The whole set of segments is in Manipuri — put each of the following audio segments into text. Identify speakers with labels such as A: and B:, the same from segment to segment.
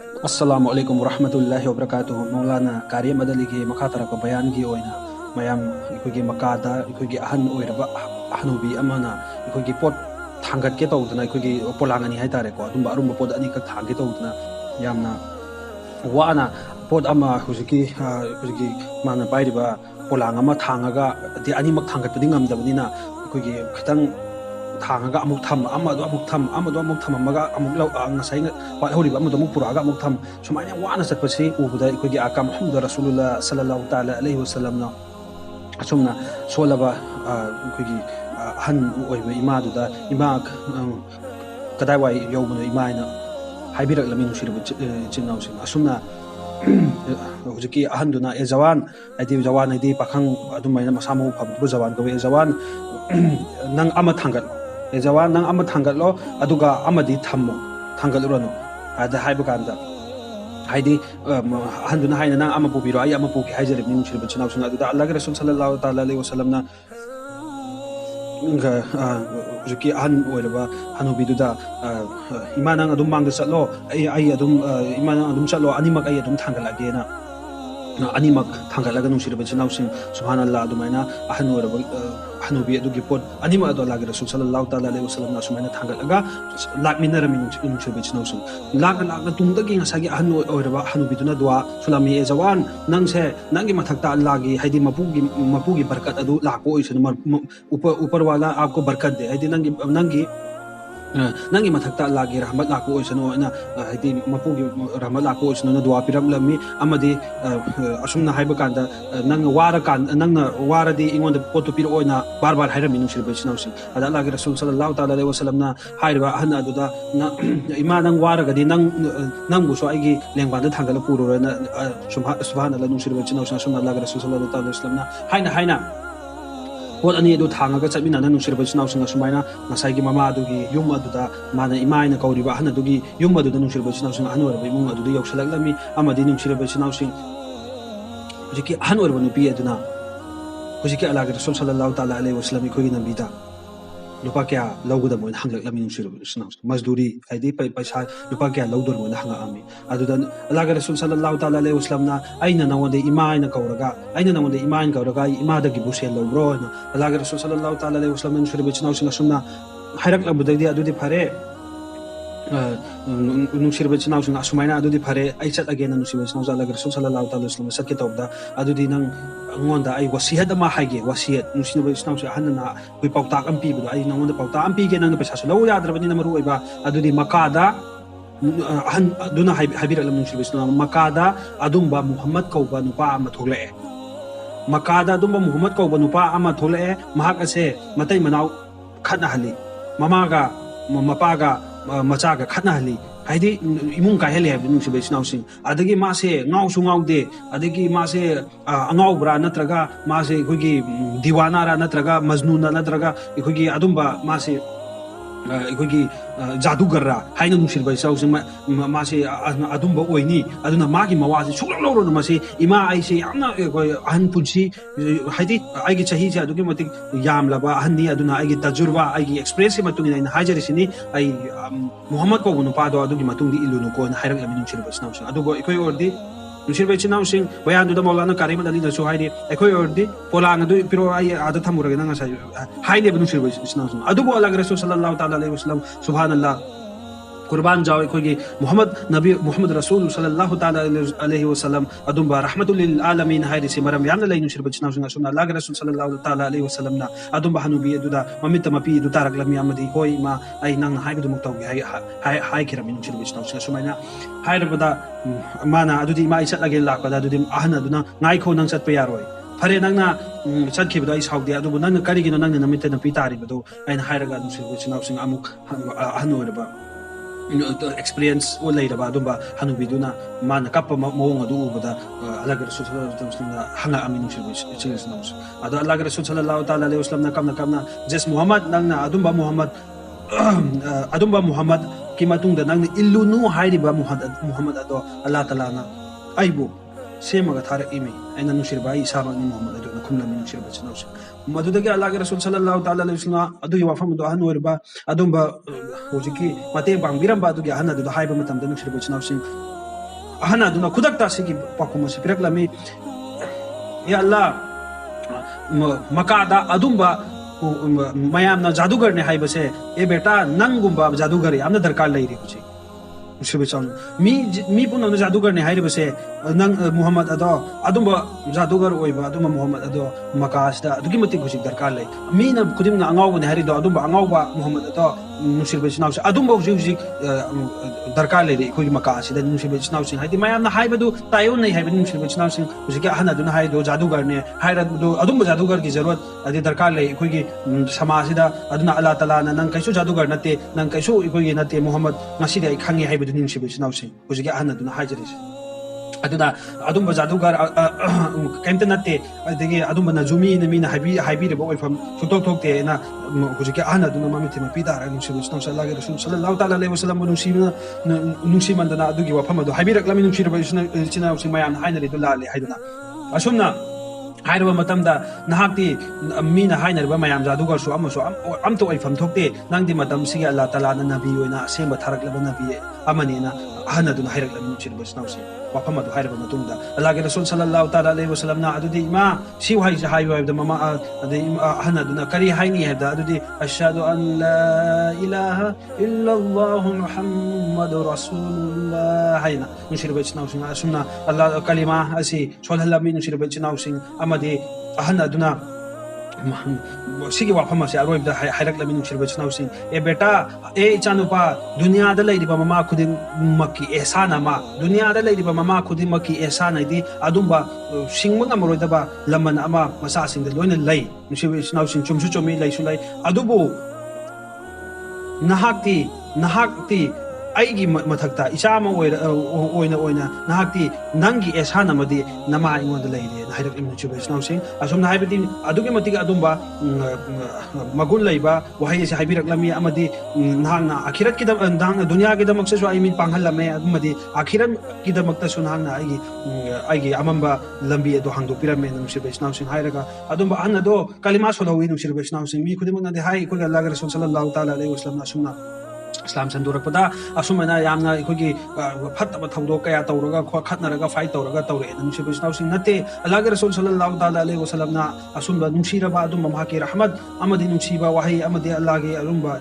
A: Assalamualaikum warahmatullahi wabarakatuh. Moulana qari Ahmad Ali ki MAKHADA ko bayan gi oina mayam ikogi MAKHADA ikogi ahan oiraba ahanubi amana ikogi pot thangat ke tawduna ikogi polangani haitare ko adumba arumba pod ani ka thangge tawduna yamna wana pot ama huziki mana bairiba polang ama thangaga di ani mak thangat pudi ngamdabnina ikogi khitang thanga amuk tham amado amuk tham amaga amuk law ngasai wat horiba amado amuk puraga amuk tham sumaina wana satpasi ubuda ikogi aka Muhammad Rasulullah sallallahu ta'ala alaihi wasallam na asumna solaba ikogi han oiba imaduda imak kadai wai yawbuno imaina haibirak lamin nusirba chinnausing asumna hujiki ahanduna e jawan adi pakhang adumaina masamu phabdu jawan ko e jawan nang ama thangat Ejawan nang ama thangatlo aduga amadi thammo thangalurano ada haiba kanda haidi handuna haina nang ama pubiro ai ama puki haijare ning shirba chinaw sunga aduda Allah Rasul sallallahu ta'ala alaihi wasallam na nga juki an oiraba hanubiduda imanang adum mangda chatlo ai adum imanang adum chatlo animak ai adum thangalage na animak thangalaga nungshirba chinaw sing subhanallah adumaina ahan oiraba hanubi adugi pot anima ado Allah Rasul sallallahu ta'ala alaihi wasallam na sumaina thangalaga lakminara min nungshirba chinaw sing lakna tungdagi ngasagi ahan oiraba hanubiduna dua sulami e jawan nangse nangi mathakta Allah gi haidi mapugi barkat adu lako isun upar wala aapko barkat de haidi nangi mathakta Allah gi rahmat lako isunu na haidi mapugi rahmat lako isunu na dua piram lami amadi asumna haiba kanda nang wara kan nang wara di ingon de potu pir oina bar haira minung shirba chinausi ada Allah gi Rasul sallallahu ta'ala alaihi wasallam na haira hana aduda na ima nang wara gadi nang buso aigi lengba da thangala puro na subhanallah nung shirba chinausi asumna Allah gi Rasul sallallahu ta'ala alaihi wasallam na haina pot ani edu thangaga chatmina na nungshirba chinaw singa sumaina ngasai gi mama adugi yum aduda mana imaina kauriba hana adugi yum aduda nungshirba chinaw singa hanwara imung aduda yausalagami amadi nungshirba chinaw sing hujiki hanwara nupi aduna hujiki Allah gi Rasul sallallahu ta'ala alaihi wasallam ko gi nabida lupa kya lauguda mo hanglak lami nungshirba chinaw mazduri aidi paisa lupa kya laudor mo hanga ami aduda Allah gi Rasul sallallahu ta'ala alaihi wasallam na aina nawade imaina kauraga imada gi busel lobro na Allah gi Rasul sallallahu ta'ala alaihi wasallam nungshirba chinaw singa sumna hairak labudagi adudi phare nungshirba chinaw singa sumaina adudi phare ai chat again nungshirba chinaw Allah gi Rasul sallallahu ta'ala alaihi wasallam sakki tawda adudi nang ngonda ai wasiyat ama haige wasiyat nungshirba chinaw si hanna hui pautak ampi bu ai ngonda pautak ampi ge nang paisa law yadrabani na maru iba adudi MAKHADA han duna habira lam nungshirba chinaw MAKHADA adumba Muhammad kauba nupa ama thole MAKHADA adumba Muhammad kauba nupa ama thole mahak ase matai manaw khatna hali mamaga mapaga machaga khatna hali haidi imung ka hele habi nungshirba chinaw sing adagi mase ngau su ngau de adagi mase angau bra natraga mase kogi diwana ra natraga majnun natraga kogi adumba mase kogi jadugar ra haina nungshirba chinaw sing mase adumba oini aduna magi mawase suklang loro no mase ima aise yamna ahan punsi haidi aigi chahi ja adugi matik yamlaba ahanni aduna aigi tajurba aigi experience matungina ina hajari sini ai Muhammad ko bunu pado adugi matungdi ilunu ko na hairak lamin nungshirba chinaw sing adugo ikoi ordi nungshirba chinaw sing bayan du da Maulana qari Ahmad Ali na su haidi ikoi ordi polang adu piro ai ada thamuraga nanga sai haide nungshirba chinaw sing adugo Allah Rasul sallallahu ta'ala alaihi wasallam subhanallah Qurban jaw kogi Muhammad Rasul sallallahu ta'ala alaihi wasallam adumba rahmatul lil alamin hayri si maram yamna lay nusirba chinaw singa sunna Allah Rasul sallallahu ta'ala alaihi wasallam na adumba hanubi aduda mamita mapi du tarak lam yamadi hoi ma ai nang haibu muktaw gi hai kiramin nusirba chinaw singa sumaina hairabada mana adudi ma isat lagi lakpada adudi ahna aduna ngai kho nang chat pa yaroi phare nangna chatkhibdo ai saudi adu nangna karigino nangna namita na pitari bado aina hairaga nusirba chinaw singa amuk ahnorba experience o leiraba adumba hanubiduna mana kappa mawong adu ubada Allah Rasul sallallahu alaihi wasallam hanga aminu shirba adu Allah Rasul sallallahu ta'ala alaihi wasallam na kamna jes Muhammad nangna adumba Muhammad ki matungda nangna illunu hairiba Muhammad ado Allah ta'ala na aibu semaga thara imi aina nushirba isa ni Muhammad ado na kumla min shirba chinaw madudagi Allah Rasul sallallahu ta'ala alaihi wasallam adu wafam do han werba adumba hojiki mate bangbiramba adu gi han adu haiba matam da nushirba chinaw ahana aduna khudakta sigi pakhum si piraklami ya Allah makada adumba mayamna jadugar ne haibase e beta nangumba jadugar yamna darkar lairi huchi mi pun jadugar ne haibase nang Muhammad ado adumba jadugar oiba adumba Muhammad ado makasda adugi mati huchi darkar lai mi na kudim na angau ne hari do adumba angau ba Muhammad ado nusir bechnaw adumba huchi darkar lai khoi makasda nusir bechnaw sing haidi mayamna haibadu tayo nei haibadu nusir bechnaw sing huchi ahana duna haido jadugar ne haira do adumba jadugar ki zarurat adi darkar lai khoi gi samasida aduna Allah taala na nang kaisu jadugar nate nang kaisu khoi gi nate Muhammad ngasida ai khangi haibadu nusir bechnaw sing huchi ahana duna haijari aduna adumba jadugar kaimta nate adigi adumba na jumi na mina haibi re boy fam sutok thok te na huji ke ana duna mami thema pida ra nusi bisna sallallahu alaihi wasallam sallallahu ta'ala alaihi wasallam nusi mandana adugi wa fam adu haibi raklami nusi re bisna china usi mayan haina re dula le haiduna asumna hairaba matamda nahakti mina hainarba mayam jadugar su amto ai fam thokte nangdi matam sigi Allah taala na nabi oina semba tharaklaba nabi amani na ahana duna hairaklam chirba snausi wafam adu hairaba matungda Allah ge rasul sallallahu ta'ala alaihi wasallam na adudi ma si wahai jahai wa da mama adi ahana duna kari haini hada adudi ashhadu an la ilaha illa Allah muhammadur rasulullah haina nushirba snausi asuna Allah kalima asi sallallahu min nushirba snausi amadi ahana duna sigi wafam ase aroi da hairak lamin nushirba snausi e beta e chanupa dunia da lairiba mama khudin makki ehsana ma dunia da lairiba mama khudin makki ehsana idi adumba singma ngamroi da ba lamman ama masa sing da loina lai nushirba snausi chumsu chomi lai su lai adubu nahakti aigi mathakta isama oina nahakti nangi ehsana madi nama ingon da laire hairak lamin nushirba snausi asumna haibadi adugi matiga adumba magun laiba wahai se haibirak lami amadi nahangna akhirat kidam nahangna dunya kidam maksasu ai min panghal lame amadi akhirat kidam makta su nahangna aigi amamba lambi ado hangdo pirame nushirba snausi hairaga adumba anna do kalima solawi nushirba snausi mi khudimna de hai ko Allah rasul sallallahu ta'ala alaihi wasallam asumna Islam sandurakpada asumana yamna ikogi phattaba thawdo kaya tawraga khatnaraga fight tawraga tawre nusi bisnaw sing nate Allah rasul sallallahu ta'ala alaihi wasallam na asumba nusiraba adum mahaki rahmat amadi nusiba wahi amadi Allah ge arumba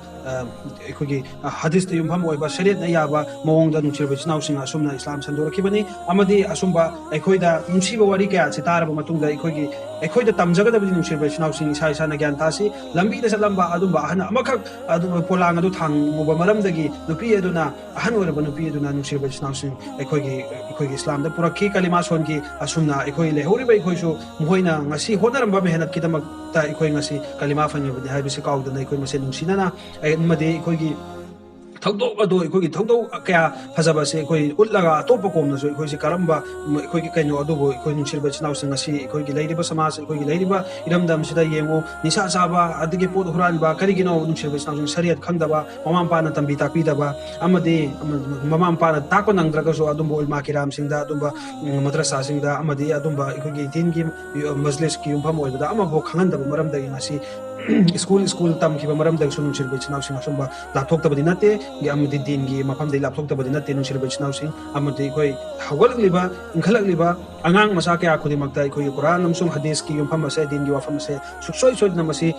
A: ikogi hadis te yumham oiba shariat na yaba mawongda nusirba bisnaw sing asumna Islam sandurakibani amadi asumba ikoida nusiba wari kaya sitaraba matungda ikogi ikoida tamjagadabadi nusirba bisnaw sing isa isa na gyan tasi lambi da salamba adumba ahna amakak adum polang adu thang muba maramdagi nupi aduna ahan oraba nupi aduna nusirba snausin ekhoi Islam da pura ki kalima son ki asumna ekhoi lehoriba ekhoi su moina ngasi honaramba mehnat kidamak ta ekhoi ngasi kalima fangi badi haibisi kaudana ekhoi mase nungsinana made ekhoi thawdo ado ekhoi thawdo kya phajaba se ekhoi utlaga topa komna so ekhoi se karamba ekhoi ki kaino ado ekhoi nungsirba snausin ngasi ekhoi ki leiriba samas ekhoi ki leiriba iramdam sida yengo nisa saba adige pod huranba karigino nungsirba snausin shariat khangdaba mamam pana tambi takpi daba amade mamam pana tako nangdraga so adumbo ulma kiram singda adumba madrasa singda amade adumba ekhoi ki din ki majlis ki umpham oibada ama bo khangandaba maramda ngasi school tam ki maram da sunung sirbe chnaw sing asumba laptop tabadi nate gi amdi din gi mafam dei laptop tabadi nate nung sirbe chnaw sing amdi koi hawal liba ingkhalak liba angang masa kya khudi makta koi Quran namsum hadis ki yumfam ase din gi wafam ase suksoi soi namasi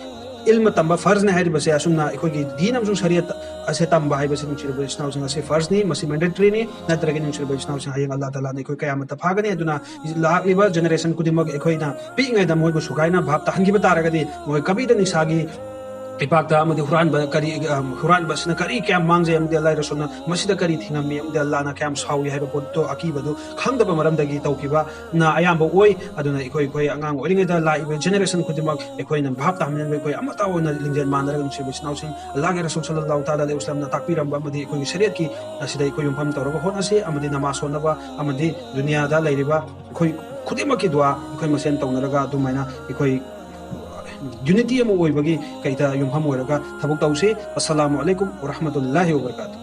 A: ilm tamba farz ne hari base asumna koi din namsum shariat ase tamba hai base nung sirbe chnaw sing ase farz ni masi mandatory ni natragi nung sirbe chnaw sing hayang Allah taala ne koi kayamat ta phagani aduna lak liba generation kudimak ekoi na pi ngai da moi bu sukaina bhab ta hangi batara gadi moi kabi da nisagi ipakta amadi huran basna kari kyam mangje amdi Allah rasulna masida kari thingami amdi Allah na kyam sawi haiba potto akibadu khangdaba maramdagi tawkiba na ayamba oi aduna ikoi angang oringa da la ibe generation kudimak ikoi na bhab ta hamen ikoi amata ona lingjen manara nungsi bisnaw sing Allah ge rasul sallallahu ta'ala alaihi wasallam na takbiram amadi ikoi shariat ki asida ikoi yumpham tawraga hona se amadi namaz honaba amadi dunia da lairiba ikoi kudimak ki dua ikoi masen tawnaraga dumaina ikoi unity mo oibagi kaita yumham oiraga thabuk tause assalamu alaikum wa rahmatullahi wa barakatuh